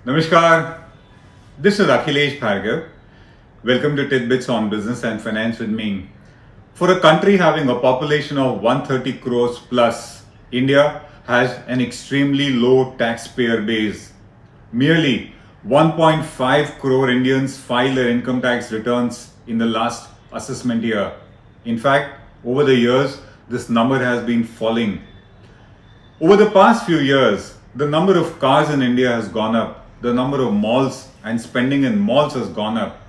Namaskar, this is Akhilesh Bhargav. Welcome to Tidbits on Business and Finance with me. For a country having a population of 130 crores plus, India has an extremely low taxpayer base. Merely 1.5 crore Indians file their income tax returns in the last assessment year. In fact, over the years, this number has been falling. Over the past few years, the number of cars in India has gone up, the number of malls and spending in malls has gone up.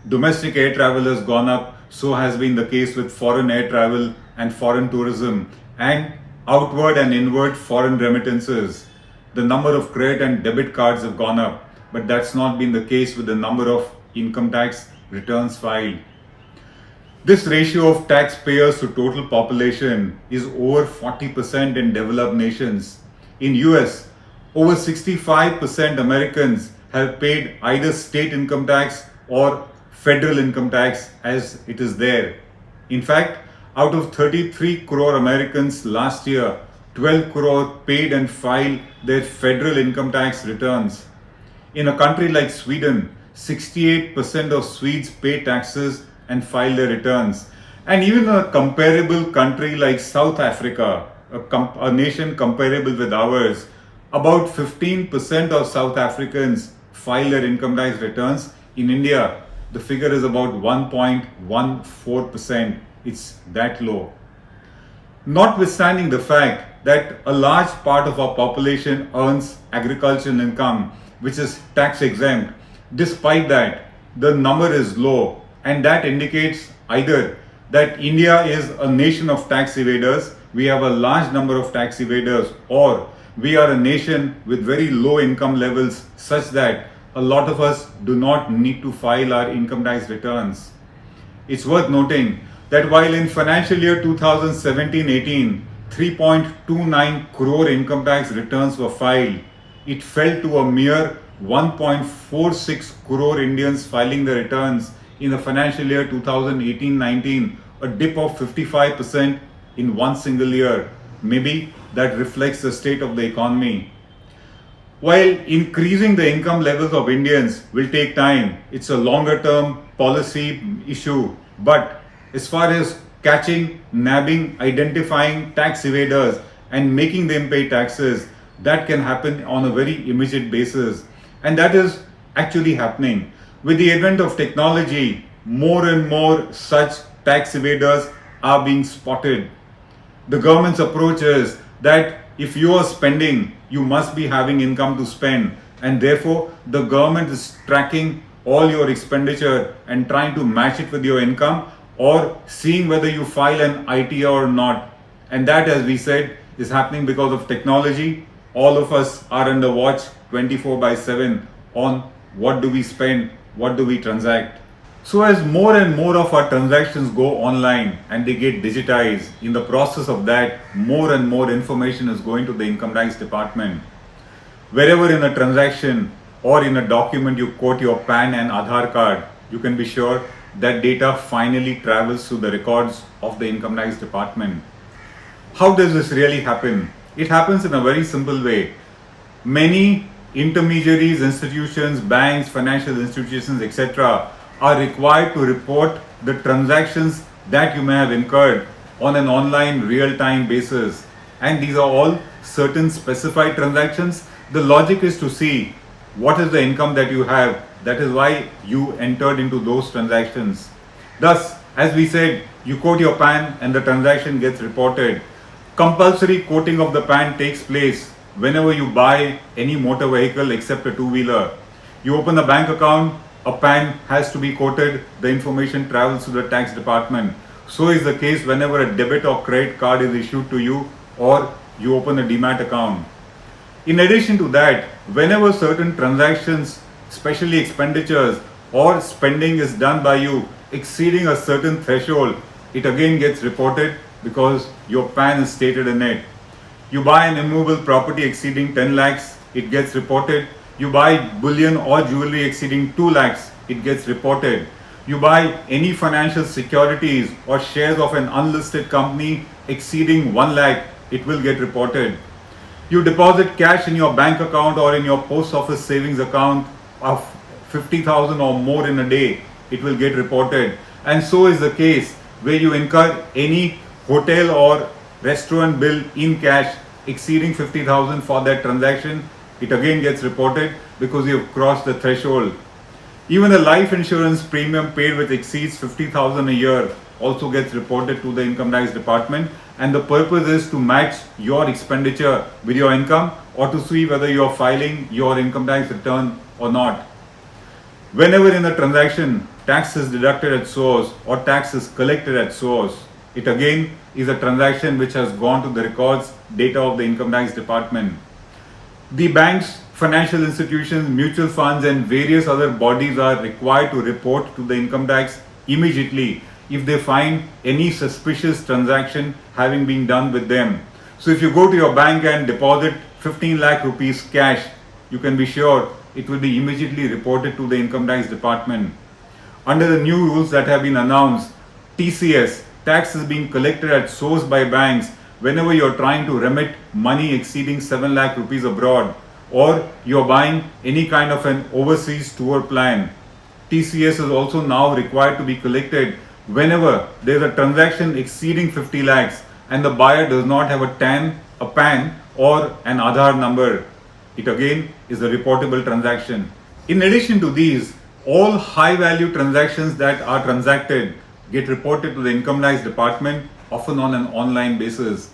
Domestic air travel has gone up, so has been the case with foreign air travel and foreign tourism, and outward and inward foreign remittances. The number of credit and debit cards have gone up, but that's not been the case with the number of income tax returns filed. This ratio of taxpayers to total population is over 40% in developed nations. In US, over 65% Americans have paid either state income tax or federal income tax as it is there. In fact, out of 33 crore Americans last year, 12 crore paid and filed their federal income tax returns. In a country like Sweden, 68% of Swedes pay taxes and file their returns. And even a comparable country like South Africa, a nation comparable with ours, about 15% of South Africans file their income tax returns. In India, the figure is about 1.14%. It's that low. Notwithstanding the fact that a large part of our population earns agricultural income, which is tax exempt, despite that, the number is low, and that indicates either that India is a nation of tax evaders, we have a large number of tax evaders, or we are a nation with very low income levels such that a lot of us do not need to file our income tax returns. It's worth noting that while in financial year 2017-18, 3.29 crore income tax returns were filed, it fell to a mere 1.46 crore Indians filing the returns in the financial year 2018-19, a dip of 55% in one single year. Maybe that reflects the state of the economy. While increasing the income levels of Indians will take time, it's a longer term policy issue. But as far as catching, nabbing, identifying tax evaders and making them pay taxes, that can happen on a very immediate basis. And that is actually happening. With the advent of technology, more and more such tax evaders are being spotted. The government's approach is that if you are spending, you must be having income to spend, and therefore the government is tracking all your expenditure and trying to match it with your income, or seeing whether you file an ITR or not. And that, as we said, is happening because of technology. All of us are under watch 24/7 on what do we spend, what do we transact. So as more and more of our transactions go online and they get digitized, in the process of that, more and more information is going to the income tax department. Wherever in a transaction or in a document you quote your PAN and Aadhaar card, you can be sure that data finally travels to the records of the income tax department. How does this really happen? It happens in a very simple way. Many intermediaries, institutions, banks, financial institutions, etc. are required to report the transactions that you may have incurred on an online real-time basis. And these are all certain specified transactions. The logic is to see what is the income that you have. That is why you entered into those transactions. Thus, as we said, you quote your PAN and the transaction gets reported. Compulsory quoting of the PAN takes place whenever you buy any motor vehicle except a two-wheeler. You open a bank account, a PAN has to be quoted, the information travels to the tax department. So is the case whenever a debit or credit card is issued to you or you open a demat account. In addition to that, whenever certain transactions, especially expenditures or spending is done by you exceeding a certain threshold, it again gets reported because your PAN is stated in it. You buy an immovable property exceeding 10 lakhs, it gets reported. You buy bullion or jewelry exceeding 2 lakhs, it gets reported. You buy any financial securities or shares of an unlisted company exceeding 1 lakh, it will get reported. You deposit cash in your bank account or in your post office savings account of 50,000 or more in a day, it will get reported. And so is the case where you incur any hotel or restaurant bill in cash exceeding 50,000 for that transaction, it again gets reported because you have crossed the threshold. Even a life insurance premium paid which exceeds 50,000 a year also gets reported to the income tax department, and the purpose is to match your expenditure with your income or to see whether you are filing your income tax return or not. Whenever in a transaction tax is deducted at source or tax is collected at source, it again is a transaction which has gone to the records data of the income tax department. The banks, financial institutions, mutual funds and various other bodies are required to report to the income tax immediately if they find any suspicious transaction having been done with them. So if you go to your bank and deposit 15 lakh rupees cash, you can be sure it will be immediately reported to the income tax department. Under the new rules that have been announced, TCS, tax is being collected at source by banks whenever you're trying to remit money exceeding 7 lakh rupees abroad, or you're buying any kind of an overseas tour plan. TCS is also now required to be collected whenever there's a transaction exceeding 50 lakhs and the buyer does not have a TAN, a PAN or an Aadhaar number. It again is a reportable transaction. In addition to these, all high value transactions that are transacted get reported to the income tax department, often on an online basis.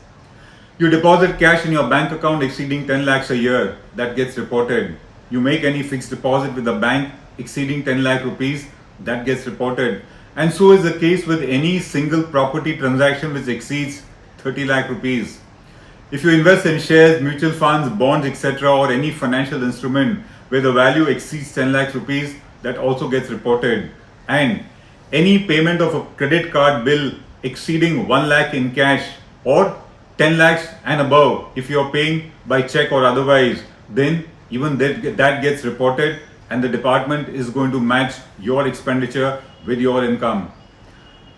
You deposit cash in your bank account exceeding 10 lakhs a year, that gets reported. You make any fixed deposit with the bank exceeding 10 lakh rupees, that gets reported. And so is the case with any single property transaction which exceeds 30 lakh rupees. If you invest in shares, mutual funds, bonds, etc., or any financial instrument where the value exceeds 10 lakh rupees, that also gets reported. And any payment of a credit card bill exceeding 1 lakh in cash or 10 lakhs and above, if you are paying by check or otherwise, then even that gets reported, and the department is going to match your expenditure with your income.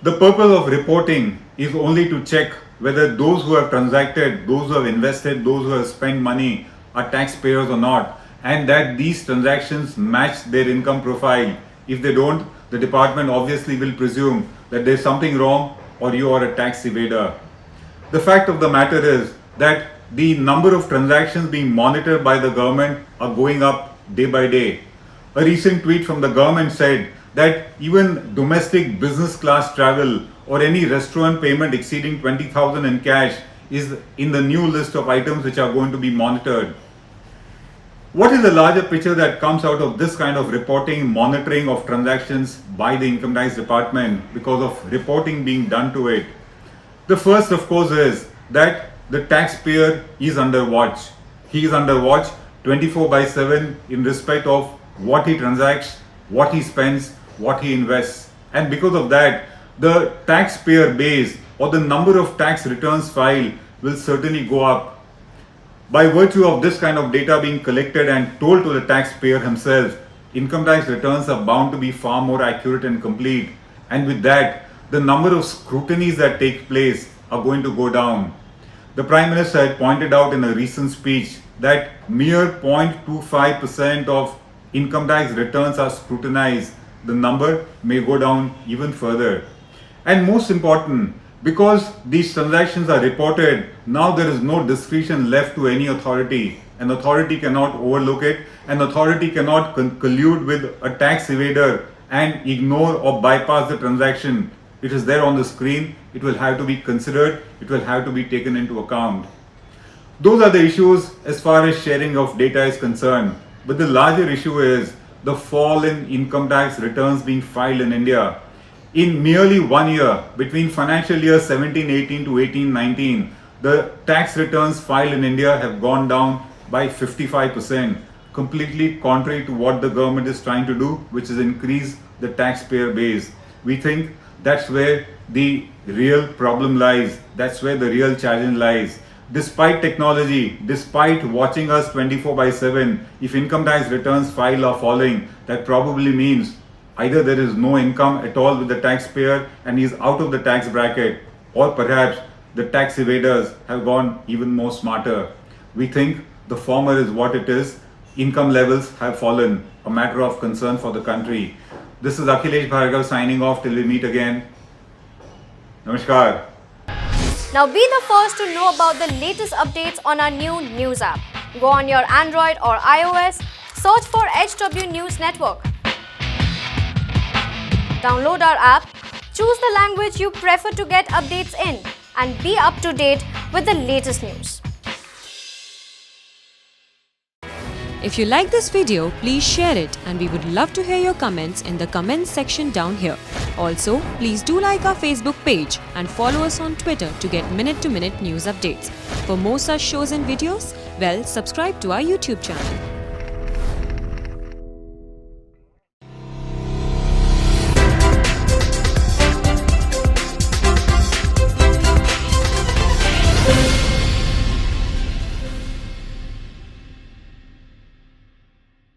The purpose of reporting is only to check whether those who have transacted, those who have invested, those who have spent money are taxpayers or not, and that these transactions match their income profile. If they don't, the department obviously will presume that there's something wrong or you are a tax evader. The fact of the matter is that the number of transactions being monitored by the government are going up day by day. A recent tweet from the government said that even domestic business class travel or any restaurant payment exceeding 20,000 in cash is in the new list of items which are going to be monitored. What is the larger picture that comes out of this kind of reporting, monitoring of transactions by the income tax department because of reporting being done to it? The first, of course, is that the taxpayer is under watch. He is under watch 24/7 in respect of what he transacts, what he spends, what he invests. And because of that, the taxpayer base or the number of tax returns filed will certainly go up. By virtue of this kind of data being collected and told to the taxpayer himself, income tax returns are bound to be far more accurate and complete. And with that, the number of scrutinies that take place are going to go down. The Prime Minister had pointed out in a recent speech that mere 0.25% of income tax returns are scrutinized. The number may go down even further. And most important, because these transactions are reported, now there is no discretion left to any authority. An authority cannot overlook it. An authority cannot collude with a tax evader and ignore or bypass the transaction. It is there on the screen. It will have to be considered. It will have to be taken into account. Those are the issues as far as sharing of data is concerned. But the larger issue is the fall in income tax returns being filed in India. In merely 1 year, between financial year 17-18 to 18-19, the tax returns filed in India have gone down by 55%, completely contrary to what the government is trying to do, which is increase the taxpayer base. We think that's where the real problem lies. That's where the real challenge lies. Despite technology, despite watching us 24/7, if income tax returns filed are falling, that probably means either there is no income at all with the taxpayer and he is out of the tax bracket, or perhaps the tax evaders have gone even more smarter. We think the former is what it is. Income levels have fallen, a matter of concern for the country. This is Akhilesh Bhargav signing off till we meet again. Namaskar. Now be the first to know about the latest updates on our new news app. Go on your Android or iOS, search for HW News Network. Download our app, choose the language you prefer to get updates in, and be up to date with the latest news. If you like this video, please share it, and we would love to hear your comments in the comments section down here. Also, please do like our Facebook page and follow us on Twitter to get minute-to-minute news updates. For more such shows and videos, well, subscribe to our YouTube channel.